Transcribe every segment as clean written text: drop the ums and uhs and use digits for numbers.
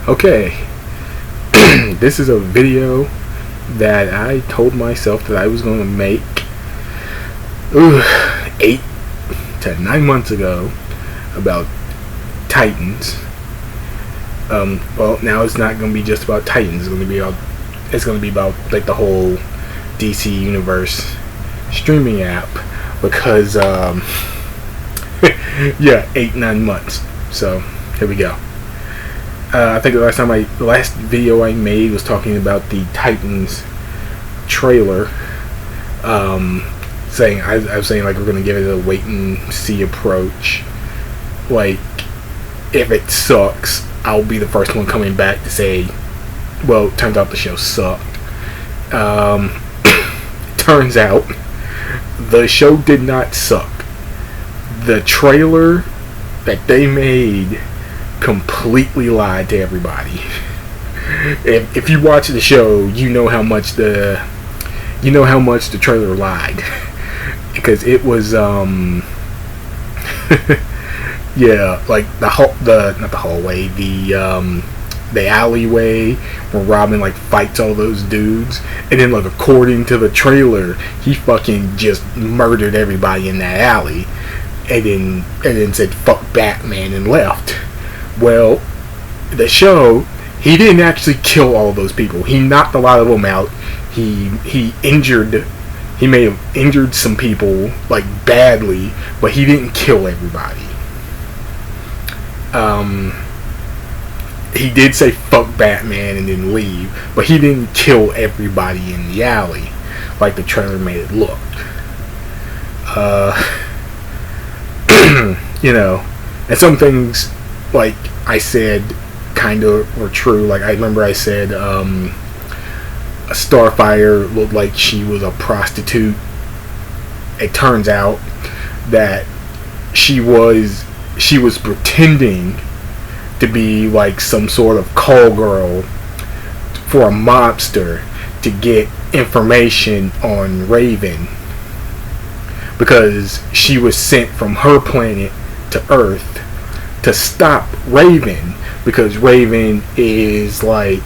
Okay, this is a video that I told myself that I was going to make 8 to 9 months ago about Titans. Well, now it's not going to be just about Titans. It's going to be about like the whole DC Universe streaming app because yeah, 8 9 months. So here we go. I think the last video I made was talking about the Titans trailer. Saying I was saying like we're gonna give it a wait and see approach. Like if it sucks, I'll be the first one coming back to say, well, it turns out the show sucked. Turns out the show did not suck. The trailer that they made completely lied to everybody. If you watch the show, you know how much the trailer lied, because it was yeah, like not the hallway, the alleyway where Robin like fights all those dudes, and then like according to the trailer, he fucking just murdered everybody in that alley, and then said fuck Batman and left. Well, the show, he didn't actually kill all those people. He knocked a lot of them out. He may have injured some people like badly, but he didn't kill everybody. He did say fuck Batman and then leave, but he didn't kill everybody in the alley like the trailer made it look. You know, and some things like I said kind of were true. Like I remember I said Starfire looked like she was a prostitute. It turns out that she was pretending to be like some sort of call girl for a mobster to get information on Raven, because she was sent from her planet to Earth to stop Raven, because Raven is like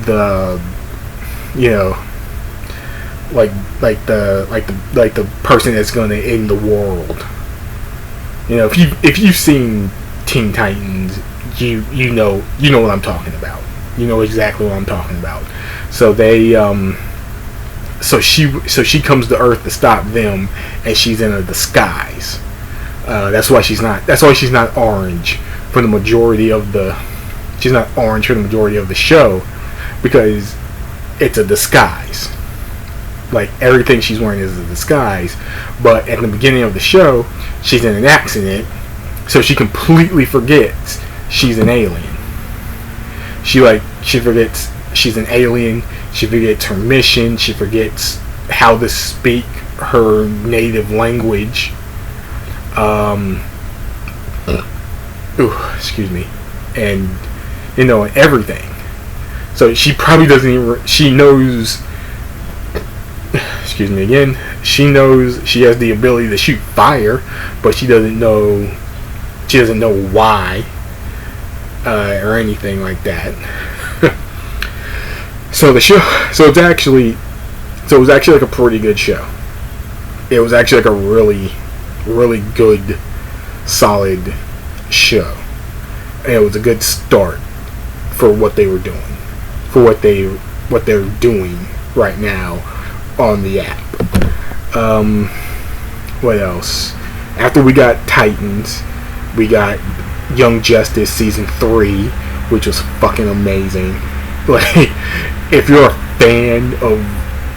the, you know, like the person that's gonna end the world. You know, if you've seen Teen Titans, you know what I'm talking about. You know exactly what I'm talking about. So they so she comes to Earth to stop them, and she's in a disguise. That's why she's not orange for the majority of the. She's not orange for the majority of the show, because it's a disguise. Like everything she's wearing is a disguise. But at the beginning of the show, she's in an accident, so she completely forgets she's an alien. She forgets she's an alien. She forgets her mission. She forgets how to speak her native language. Excuse me. And you know, everything. So she probably doesn't even. She knows. Excuse me again. She knows she has the ability to shoot fire, but she doesn't know. She doesn't know why, or anything like that. So the show. So it was actually like a pretty good show. It was actually like a really, really good, solid show. And it was a good start for what they were doing, for what they're doing right now on the app. What else? After we got Titans, we got Young Justice season 3, which was fucking amazing. Like, if you're a fan of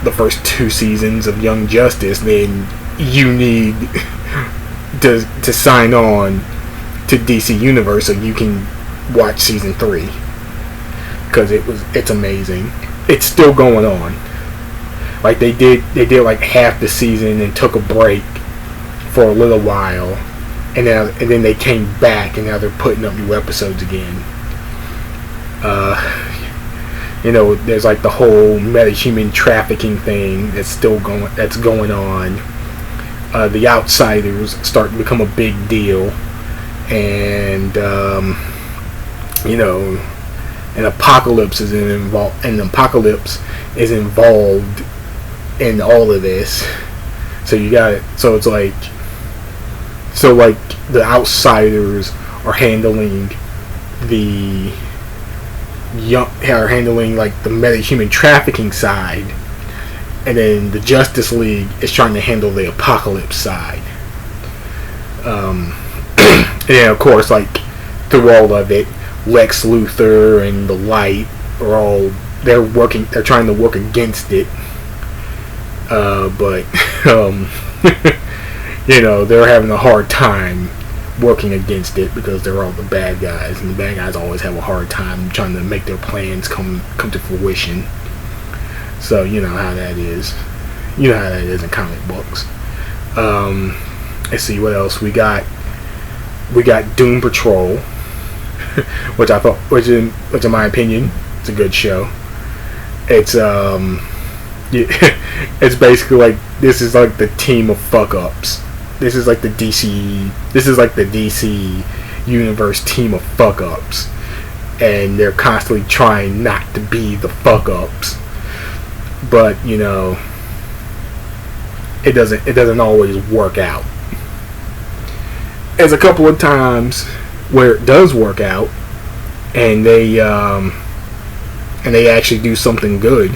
the first 2 seasons of Young Justice, then you need to sign on to DC Universe so you can watch season 3, because it's amazing. It's still going on. Like they did like half the season and took a break for a little while, and then they came back, and now they're putting up new episodes again. You know, there's like the whole metahuman trafficking thing that's going on. The Outsiders start to become a big deal, and you know, and Apocalypse is involved, in all of this. So you got it. So it's like, the outsiders are handling the like the metahuman trafficking side, and then the Justice League is trying to handle the Apocalypse side. And then of course, like, through all of it, Lex Luthor and the Light are they're trying to work against it, but they're having a hard time working against it because they're all the bad guys, and the bad guys always have a hard time trying to make their plans come to fruition. So you know how that is. You know how that is in comic books. Let's see what else we got. We got Doom Patrol, which I thought, which in my opinion, it's a good show. It's it's basically like, this is like the team of fuck ups. This is like the DC universe team of fuck ups, and they're constantly trying not to be the fuck ups, but it doesn't always work out. There's a couple of times where it does work out, and they actually do something good.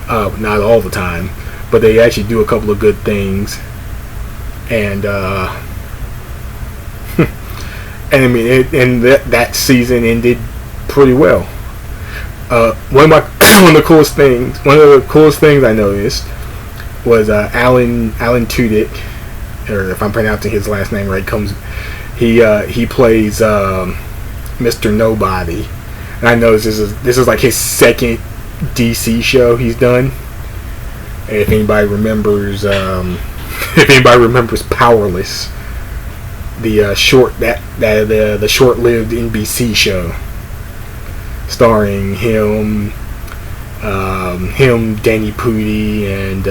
Not all the time, but they actually do a couple of good things, and and I mean, that season ended pretty well. One of the coolest things I noticed was Alan Tudyk, or if I'm pronouncing his last name right, he plays Mr. Nobody, and I know this is like his second DC show he's done. And if anybody remembers Powerless, the short-lived NBC show, starring him, Danny Pudi, and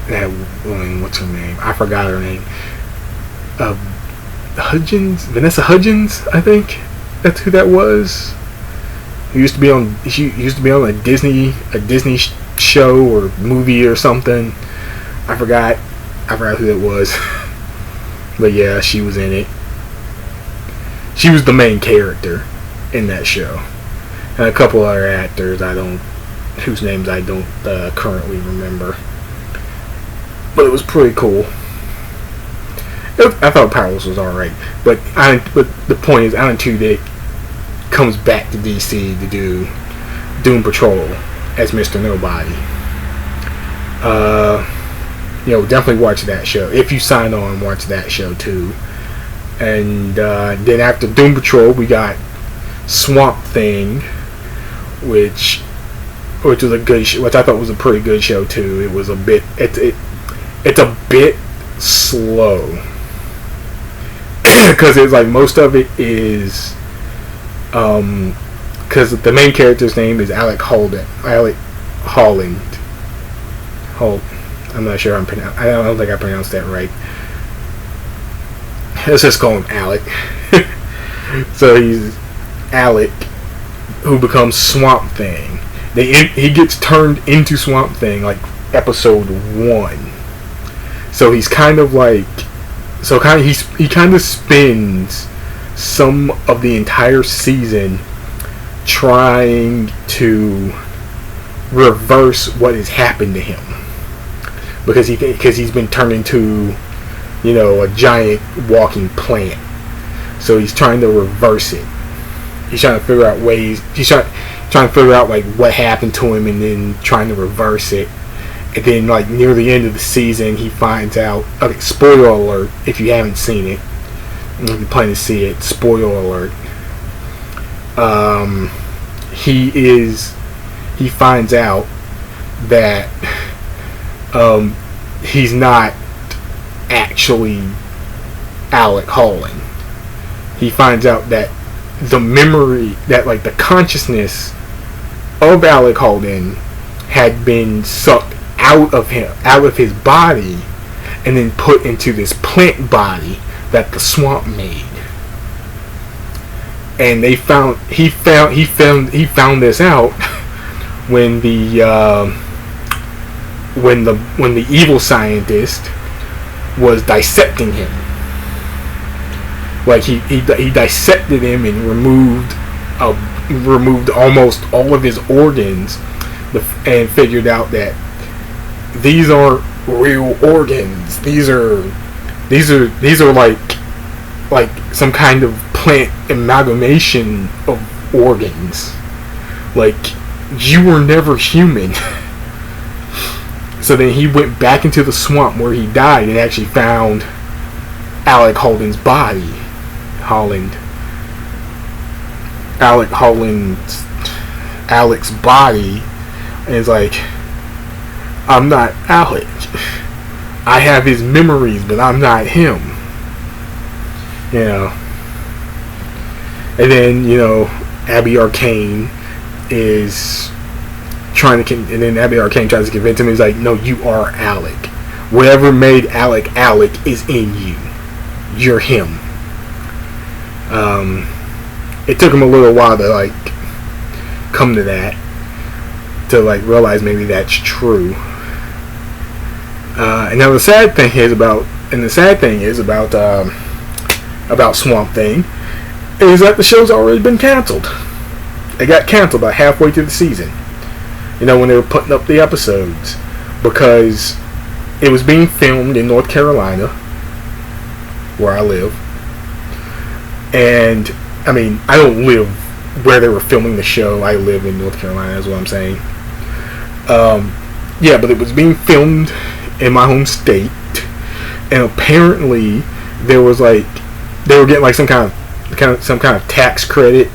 that woman, what's her name? I forgot her name. Vanessa Hudgens, I think that's who that was. She used to be on a Disney show or movie or something. I forgot who that was. But yeah, she was in it. She was the main character in that show, and a couple other actors whose names I don't currently remember. But it was pretty cool. I thought Powerless was alright, but the point is, Alan Tudyk comes back to DC to do Doom Patrol as Mr. Nobody. Definitely watch that show. If you sign on, watch that show too. And then after Doom Patrol, we got Swamp Thing, which was a good show, which I thought was a pretty good show too. It was it's a bit slow. Because it's like most of it is, because the main character's name is Alec Holland. I'm not sure I don't think I pronounced that right. Let's just call him Alec. So he's Alec, who becomes Swamp Thing. He gets turned into Swamp Thing like episode 1. So he's kind of like. He kind of spends some of the entire season trying to reverse what has happened to him, because he's been turned into a giant walking plant. So he's trying to reverse it. He's trying to figure out ways. He's trying to figure out like what happened to him, and then trying to reverse it. And then, like, near the end of the season, he finds out. Okay, spoiler alert if you haven't seen it. If you plan to see it, spoiler alert. He finds out that he's not actually Alec Holland. He finds out that the consciousness of Alec Holland had been sucked out of his body, and then put into this plant body that the swamp made. And he found this out when the evil scientist was dissecting him. Like he dissected him and removed almost all of his organs, and figured out that these aren't real organs. These are like some kind of plant amalgamation of organs. Like, you were never human. So then he went back into the swamp where he died and actually found Alec Holland's body. Alec's body, and it's like, I'm not Alec. I have his memories, but I'm not him. You know. And then, Abby Arcane is trying to, and then Abby Arcane tries to convince him. He's like, no, you are Alec. Whatever made Alec is in you. You're him. It took him a little while to come to that, to realize maybe that's true. And now the sad thing is about Swamp Thing is that the show's already been canceled. It got canceled about halfway through the season. When they were putting up the episodes, because it was being filmed in North Carolina, where I live. And I mean, I don't live where they were filming the show. I live in North Carolina, is what I'm saying. Yeah, but it was being filmed in my home state, and apparently there was they were getting some kind of tax credit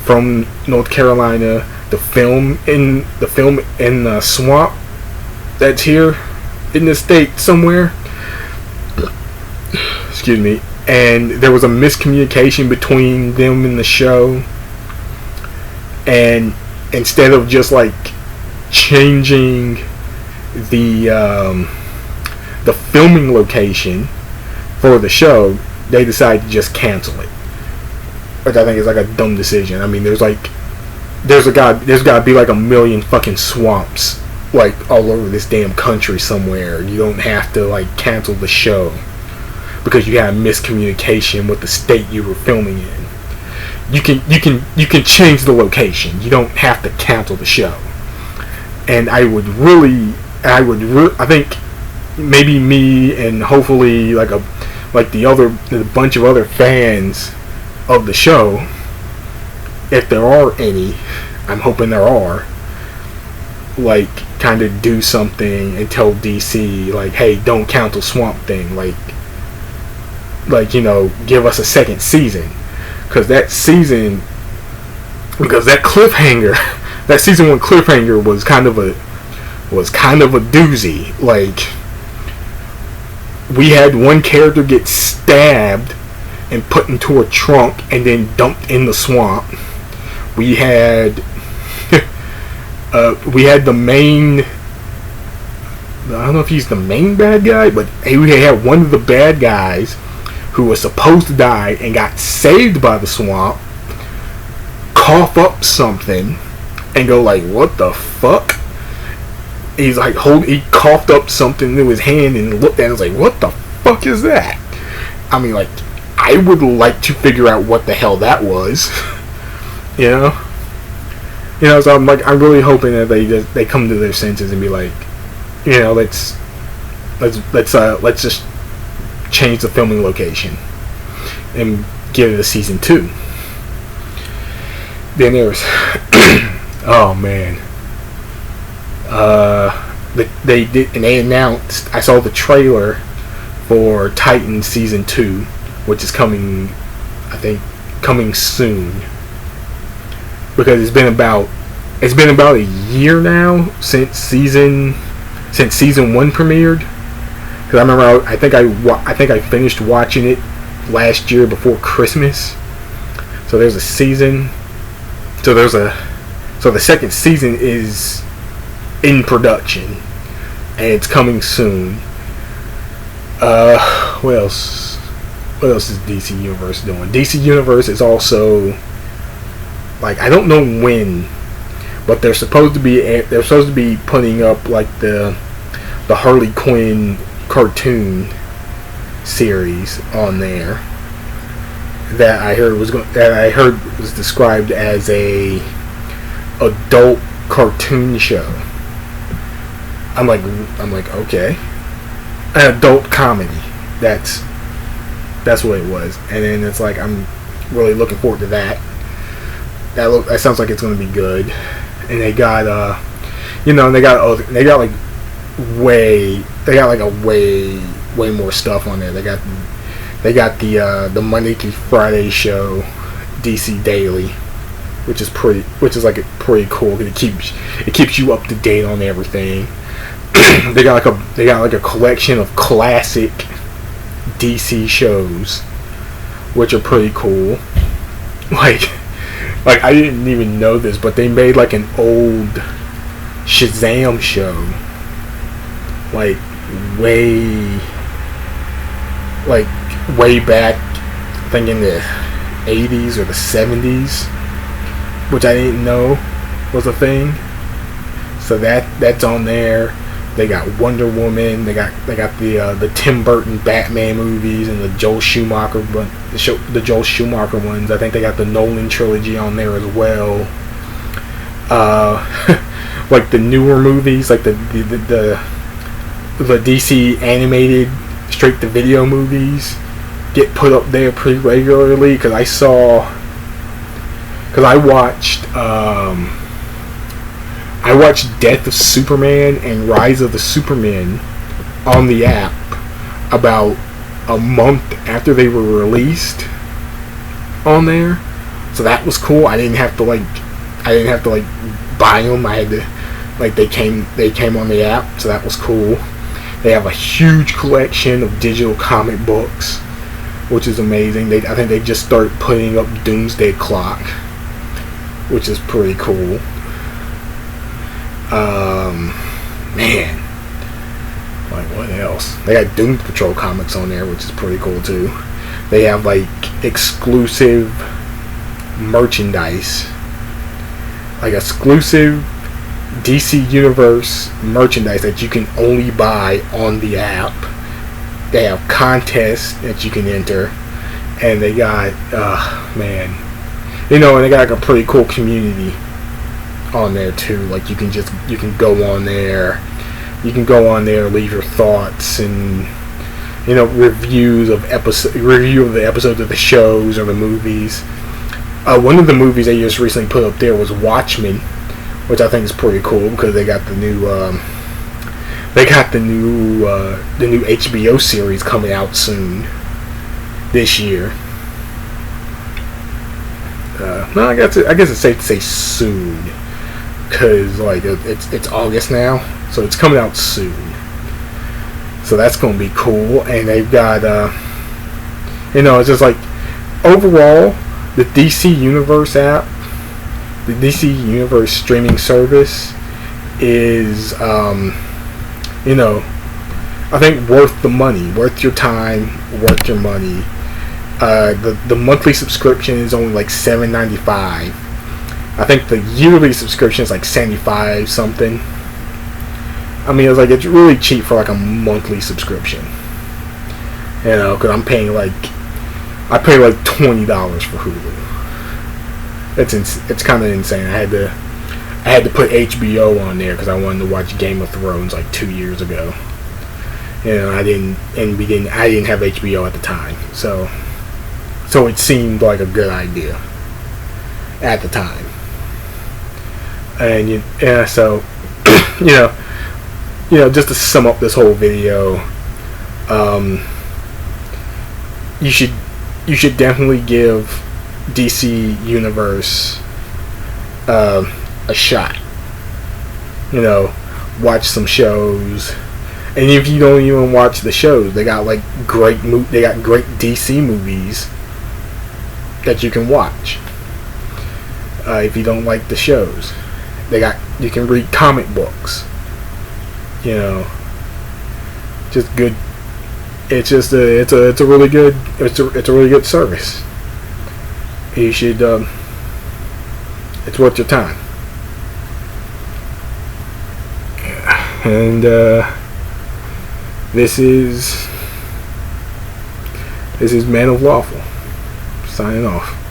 from North Carolina. The film in the swamp that's here in the state somewhere. Excuse me. And there was a miscommunication between them and the show, and instead of just changing the filming location for the show, they decided to just cancel it, which I think is a dumb decision. I mean, there's got to be a million fucking swamps all over this damn country somewhere. You don't have to cancel the show because you had a miscommunication with the state you were filming in. You can change the location. You don't have to cancel the show. And I think maybe me and hopefully the bunch of other fans of the show, if there are any, I'm hoping there are, kind of do something and tell DC hey, don't cancel Swamp Thing, give us a second season, because that cliffhanger, that season 1 cliffhanger was kind of a doozy. We had one character get stabbed and put into a trunk and then dumped in the swamp. We had the main, I don't know if he's the main bad guy, but we had one of the bad guys who was supposed to die and got saved by the swamp cough up something and go what the fuck? He's he coughed up something into his hand and looked at it and was what the fuck is that? I mean, I would like to figure out what the hell that was. So I'm really hoping that they come to their senses and be let's just change the filming location and give it a season 2. Then there's oh man, they announced, I saw the trailer for Titan season 2, which is coming soon, because it's been about a year now since season 1 premiered. Because I remember I think I finished watching it last year before Christmas. So there's a season. So the second season is in production, and it's coming soon. What else? What else is DC Universe doing? DC Universe is also, like, I don't know when, but they're supposed to be putting up like the Harley Quinn cartoon series on there that I heard was described as a adult cartoon show. I'm like okay, an adult comedy. That's what it was, and then it's like I'm really looking forward to that. That sounds like it's going to be good, and they got they got like way more stuff on there. They got the Monday through Friday show, DC Daily, which is pretty cool. It keeps you up to date on everything. they got like a collection of classic DC shows, which are pretty cool. Like I didn't even know this, but they made like an old Shazam show, like way back, I think in the 80s or the 70s, which I didn't know was a thing. So that's on there. They got Wonder Woman. They got the Tim Burton Batman movies and the Joel Schumacher ones. I think they got the Nolan trilogy on there as well. Like the newer movies, like the DC animated straight to video movies get put up there pretty regularly, because I watched Death of Superman and Rise of the Superman on the app about a month after they were released on there. So that was cool. I didn't have to buy them. I had to, they came on the app, so that was cool. They have a huge collection of digital comic books, which is amazing. I think they just started putting up Doomsday Clock, which is pretty cool. Man, like what else? They got Doom Patrol comics on there, which is pretty cool too. They have like exclusive merchandise, like exclusive DC Universe merchandise that you can only buy on the app. They have contests that you can enter, and they got and they got like a pretty cool community on there too. Like you can go on there, leave your thoughts and review of the episodes of the shows or the movies. One of the movies they just recently put up there was Watchmen, which I think is pretty cool because they got the new HBO series coming out soon this year. No, I guess it's safe to say soon, because it's August now, so it's coming out soon. So that's gonna be cool, and they've got it's just like overall the DC Universe app, the DC Universe streaming service is I think worth the money, worth your time, worth your money. The monthly subscription is only like $7.95. I think the yearly subscription is like $75 something. I mean, it's really cheap for like a monthly subscription. Because I pay like $20 for Hulu. It's kind of insane. I had to put HBO on there because I wanted to watch Game of Thrones like 2 years ago. I didn't have HBO at the time, so it seemed like a good idea at the time. And so just to sum up this whole video, you should definitely give DC Universe a shot. Watch some shows, and if you don't even watch the shows, they got great DC movies that you can watch. If you don't like the shows, you can read comic books. Just good. it's just it's a really good it's a really good service. You should it's worth your time. And this is Man of Lawful signing off.